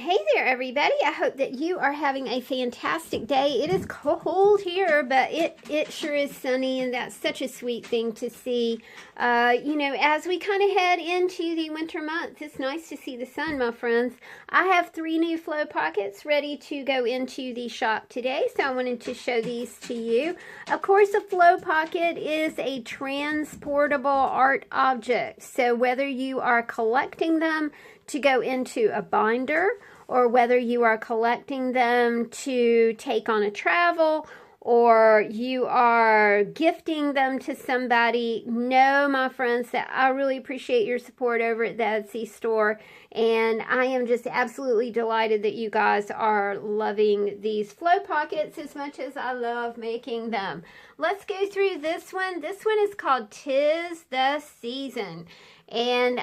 Hey there, everybody. I hope that you are having a fantastic day. It is cold here, but it sure is sunny, and that's such a sweet thing to see. As we kind of head into the winter months, it's nice to see the sun, my friends. I have 3 new flow pockets ready to go into the shop today, so I wanted to show these to you. Of course, a flow pocket is a transportable art object, so whether you are collecting them to go into a binder, or whether you are collecting them to take on a travel, or you are gifting them to somebody, know, my friends, that I really appreciate your support over at the Etsy store, and I am just absolutely delighted that you guys are loving these flow pockets as much as I love making them. Let's go through this one. This one is called 'Tis the Season. And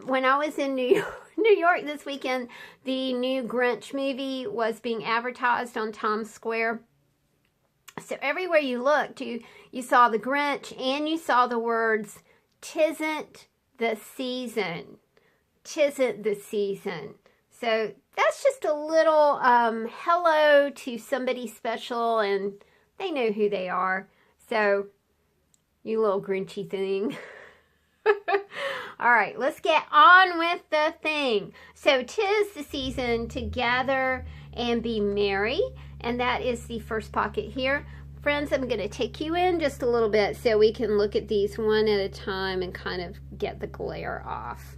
when I was in New York this weekend, the new Grinch movie was being advertised on Times Square. So everywhere you looked, you saw the Grinch, and you saw the words, "'Tisn't the season. 'Tisn't the season." So that's just a little hello to somebody special, and they know who they are. So, you little Grinchy thing. All right, let's get on with the thing. So, 'tis the season to gather and be merry, and that is the first pocket here. Friends, I'm going to take you in just a little bit so we can look at these one at a time and kind of get the glare off.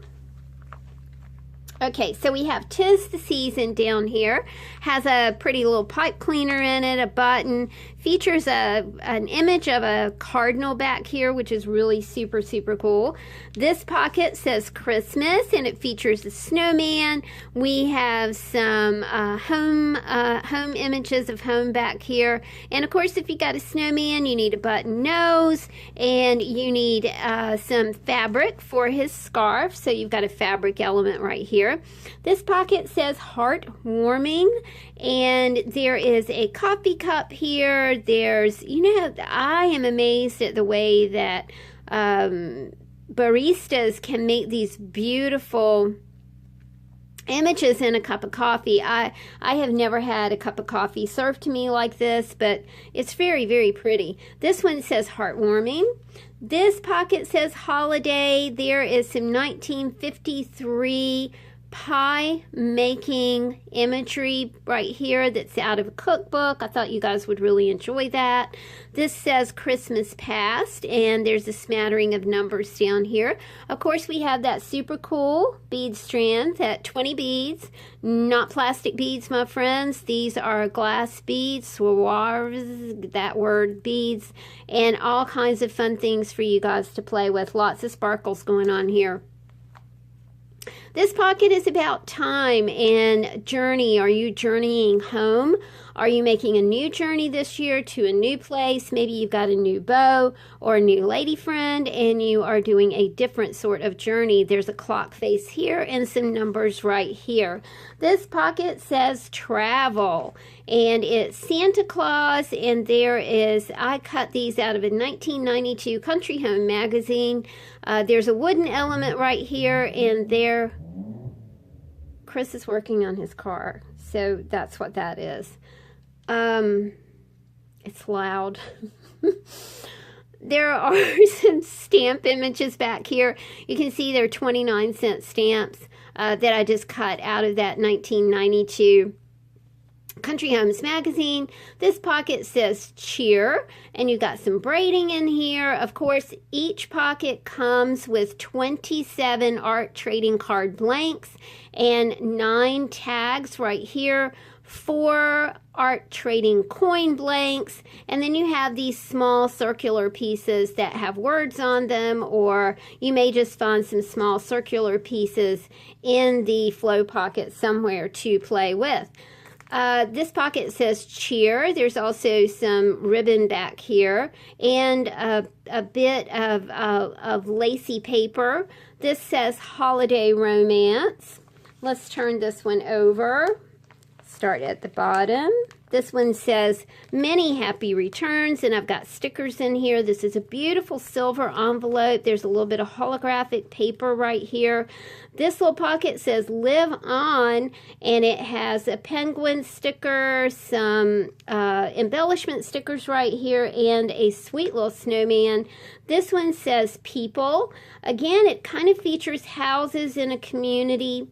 Okay, so we have 'Tis the Season down here. Has a pretty little pipe cleaner in it, a button. Features an image of a cardinal back here, which is really super, super cool. This pocket says Christmas, and it features a snowman. We have some home images of home back here. And, of course, if you got a snowman, you need a button nose, and you need some fabric for his scarf. So you've got a fabric element right here. This pocket says heartwarming, and there is a coffee cup here. There's, I am amazed at the way that baristas can make these beautiful images in a cup of coffee. I have never had a cup of coffee served to me like this, but it's very, very pretty. This one says heartwarming. This pocket says holiday. There is some 1953 pie making imagery right here that's out of a cookbook. I thought you guys would really enjoy that. This says Christmas past, and there's a smattering of numbers down here. Of course, we have that super cool bead strand, that 20 beads, not plastic beads, my friends. These are glass beads, swarovs, that word, beads, and all kinds of fun things for you guys to play with. Lots of sparkles going on here. This pocket is about time and journey. Are you journeying home? Are you making a new journey this year to a new place? Maybe you've got a new beau or a new lady friend, and you are doing a different sort of journey. There's a clock face here and some numbers right here. This pocket says travel, and it's Santa Claus, and there is, I cut these out of a 1992 Country Home magazine. There's a wooden element right here, and there, Chris is working on his car, so that's what that is. It's loud. There are some stamp images back here. You can see they're 29-cent stamps that I just cut out of that 1992 Country Homes magazine. This pocket says cheer, and you got some braiding in here. Of course, each pocket comes with 27 art trading card blanks and 9 tags right here, 4 art trading coin blanks, and then you have these small circular pieces that have words on them, or you may just find some small circular pieces in the flow pocket somewhere to play with. This pocket says cheer. There's also some ribbon back here, and a bit of lacy paper. This says holiday romance. Let's turn this one over start at the bottom. This one says, many happy returns, and I've got stickers in here. This is a beautiful silver envelope. There's a little bit of holographic paper right here. This little pocket says, live on, and it has a penguin sticker, some embellishment stickers right here, and a sweet little snowman. This one says, people. Again, it kind of features houses in a community.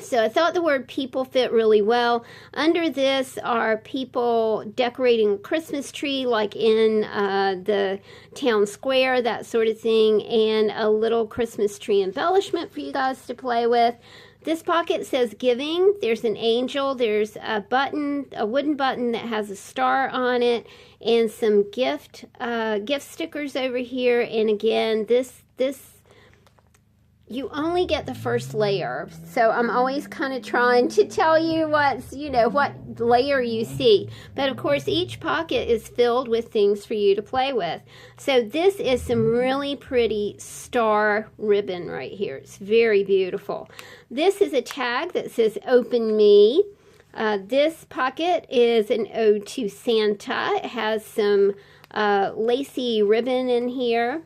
So I thought the word people fit really well. Under this are people decorating a Christmas tree, like in the town square, that sort of thing, and a little Christmas tree embellishment for you guys to play with. This pocket says giving. There's an angel. There's a button, a wooden button that has a star on it, and some gift stickers over here. And again, this you only get the first layer, so I'm always kind of trying to tell you what's, what layer you see. But of course, each pocket is filled with things for you to play with. So this is some really pretty star ribbon right here. It's very beautiful. This is a tag that says Open Me. This pocket is an ode to Santa. It has some lacy ribbon in here.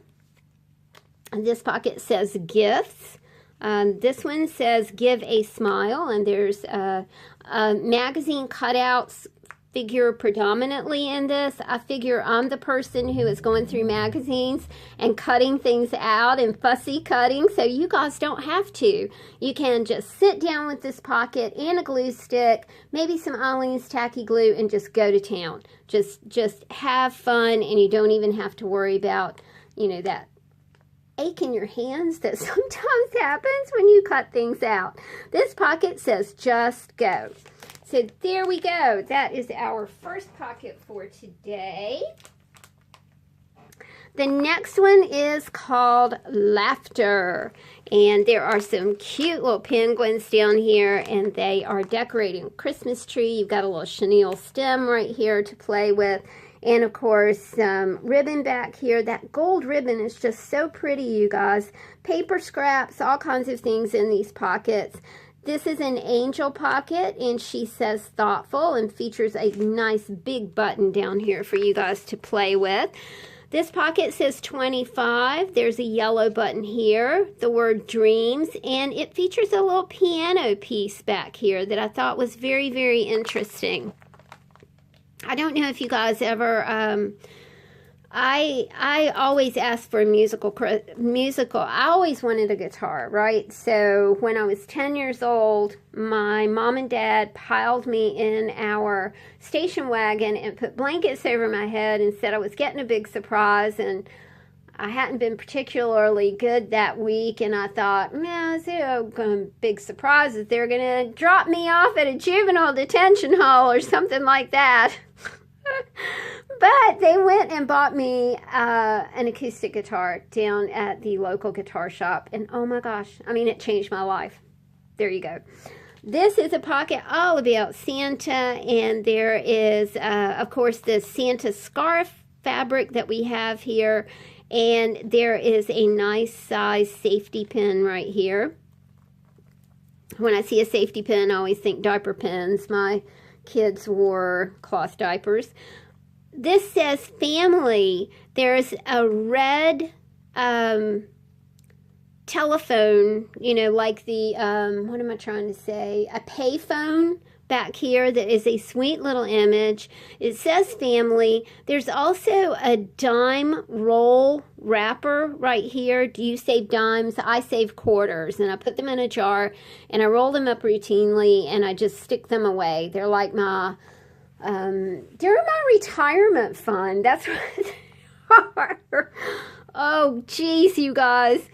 And this pocket says gifts. This one says give a smile, and there's magazine cutouts figure predominantly in this. I figure I'm the person who is going through magazines and cutting things out and fussy cutting, so you guys don't have to. You can just sit down with this pocket and a glue stick, maybe some Aileens tacky glue, and just go to town. Just have fun, and you don't even have to worry about, that ache in your hands that sometimes happens when you cut things out. This pocket says just go. So there we go. That is our first pocket for today. The next one is called Laughter, and there are some cute little penguins down here, and they are decorating a Christmas tree. You've got a little chenille stem right here to play with. And of course, ribbon back here. That gold ribbon is just so pretty, you guys. Paper scraps, all kinds of things in these pockets. This is an angel pocket, and she says thoughtful, and features a nice big button down here for you guys to play with. This pocket says 25. There's a yellow button here, the word dreams, and it features a little piano piece back here that I thought was very, very interesting. I don't know if you guys ever, I always asked for a musical. I always wanted a guitar, right? So when I was 10 years old, my mom and dad piled me in our station wagon and put blankets over my head and said I was getting a big surprise, and I hadn't been particularly good that week, and I thought, man, it's a big surprise that they're going to drop me off at a juvenile detention hall or something like that. But they went and bought me an acoustic guitar down at the local guitar shop, and oh my gosh, I mean, it changed my life. There you go. This is a pocket all about Santa, and there is, of course, the Santa scarf fabric that we have here, and there is a nice size safety pin right here. When I see a safety pin, I always think diaper pins. My kids wore cloth diapers. This says family. There's a red telephone, like the, what am I trying to say? A payphone back here that is a sweet little image. It says family. There's also a dime roll wrapper right here. Do you save dimes? I save quarters, and I put them in a jar and I roll them up routinely and I just stick them away. They're like my retirement fund. That's what they are. Oh geez, you guys,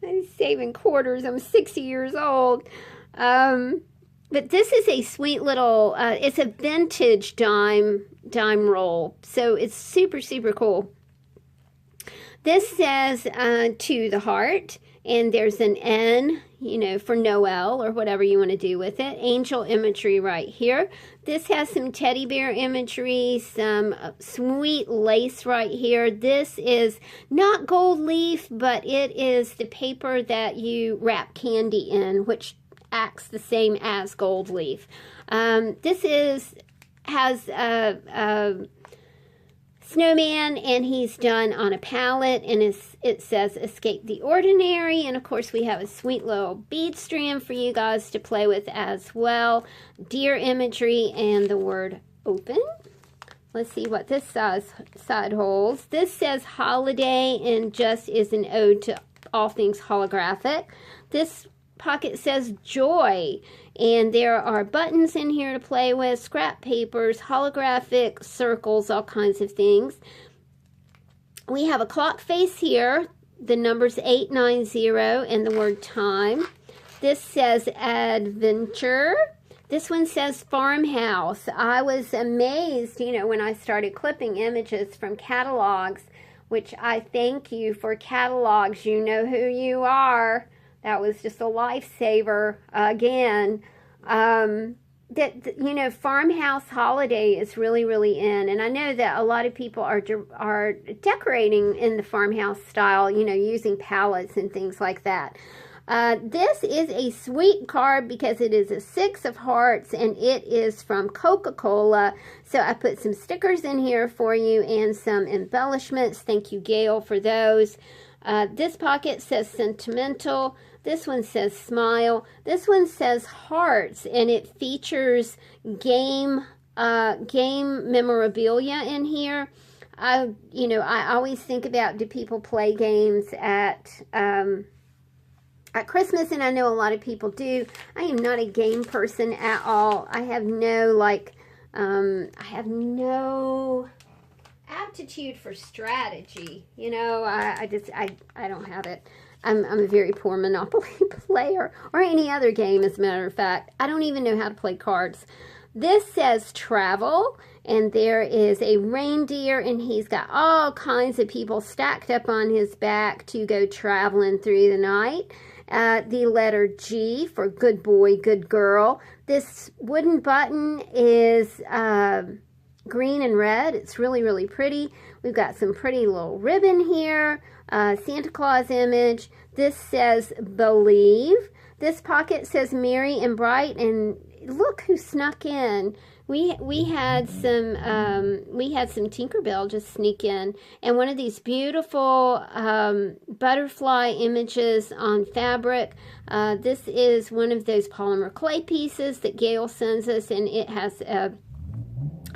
I'm saving quarters. I'm 60 years old. But this is a sweet little, it's a vintage dime roll. So it's super, super cool. This says to the heart, and there's an N, for Noel or whatever you want to do with it. Angel imagery right here. This has some teddy bear imagery, some sweet lace right here. This is not gold leaf, but it is the paper that you wrap candy in, which acts the same as gold leaf. This has a snowman, and he's done on a palette, and it says escape the ordinary. And of course we have a sweet little bead strand for you guys to play with as well, deer imagery, and the word open. Let's see what this side holds. This says holiday and just is an ode to all things holographic. This pocket says joy, and there are buttons in here to play with, scrap papers, holographic circles, all kinds of things. We have a clock face here, the numbers 890 and the word time. This says adventure. This one says farmhouse. I was amazed, you know, when I started clipping images from catalogs, which I thank you for catalogs. You know who you are. That was just a lifesaver again. You know, farmhouse holiday is really, really in. And I know that a lot of people are decorating in the farmhouse style, you know, using palettes and things like that. This is a sweet card because it is a 6 of hearts and it is from Coca-Cola. So I put some stickers in here for you and some embellishments. Thank you, Gail, for those. This pocket says sentimental. This one says smile. This one says hearts, and it features game memorabilia in here. I always think about, do people play games at Christmas? And I know a lot of people do. I am not a game person at all. I have no aptitude for strategy. You know, I don't have it. I'm a very poor Monopoly player, or any other game, as a matter of fact. I don't even know how to play cards. This says travel, and there is a reindeer, and he's got all kinds of people stacked up on his back to go traveling through the night. The letter G for good boy, good girl. This wooden button is green and red. It's really, really pretty. We've got some pretty little ribbon here. Santa Claus image. This says believe. This pocket says merry and bright, and look who snuck in. We had some Tinkerbell just sneak in, and one of these beautiful butterfly images on fabric. This is one of those polymer clay pieces that Gail sends us, and it has a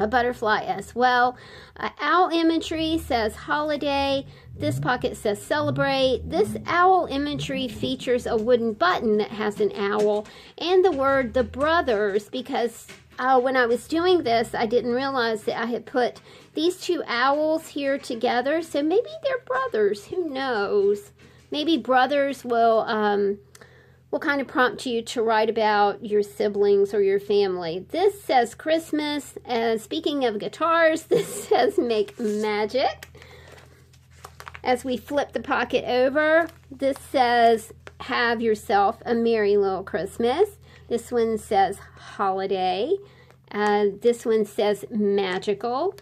butterfly as well. Owl imagery says holiday. This pocket says celebrate. This owl imagery features a wooden button that has an owl and the word the brothers, because when I was doing this, I didn't realize that I had put these two owls here together. So maybe they're brothers. Who knows? Maybe brothers will kind of prompt you to write about your siblings or your family. This says Christmas. And speaking of guitars, this says make magic. As we flip the pocket over, this says have yourself a merry little Christmas. This one says holiday. This one says magical.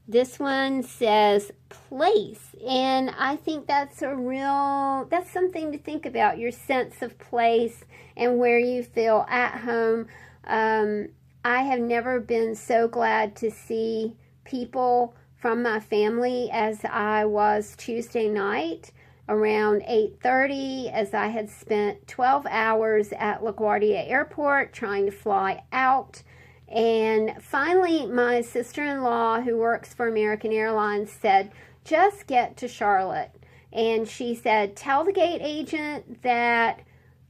This one says place. And I think that's something to think about, your sense of place and where you feel at home. I have never been so glad to see people from my family as I was Tuesday night around 8:30, as I had spent 12 hours at LaGuardia Airport trying to fly out. And finally, my sister-in-law, who works for American Airlines, said, just get to Charlotte. And she said, tell the gate agent that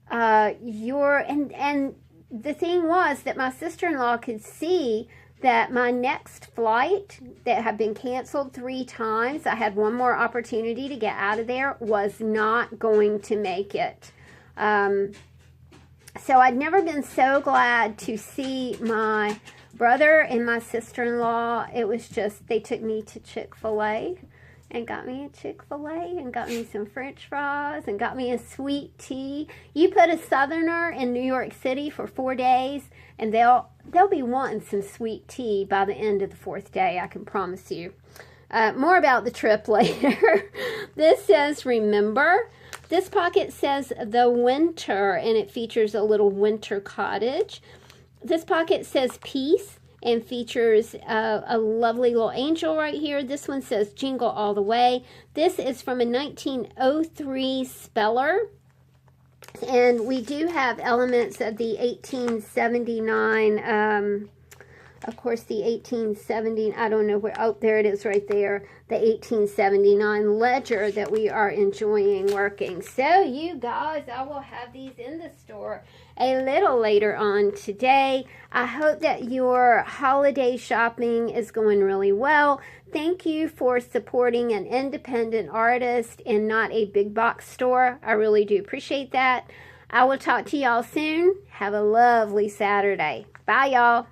and the thing was that my sister-in-law could see that my next flight that had been canceled 3 times, I had one more opportunity to get out of there, was not going to make it. So I'd never been so glad to see my brother and my sister-in-law. It was just, they took me to Chick-fil-A and got me a Chick-fil-A and got me some French fries and got me a sweet tea. You put a Southerner in New York City for 4 days and they'll be wanting some sweet tea by the end of the 4th day, I can promise you. More about the trip later. This says remember. This pocket says The Winter, and it features a little winter cottage. This pocket says Peace and features a lovely little angel right here. This one says Jingle All the Way. This is from a 1903 speller. And we do have elements of the 1879, of course, the 1870, I don't know where, oh, there it is right there, the 1879 ledger that we are enjoying working. So, you guys, I will have these in the store a little later on today. I hope that your holiday shopping is going really well. Thank you for supporting an independent artist and not a big box store. I really do appreciate that. I will talk to y'all soon. Have a lovely Saturday. Bye, y'all.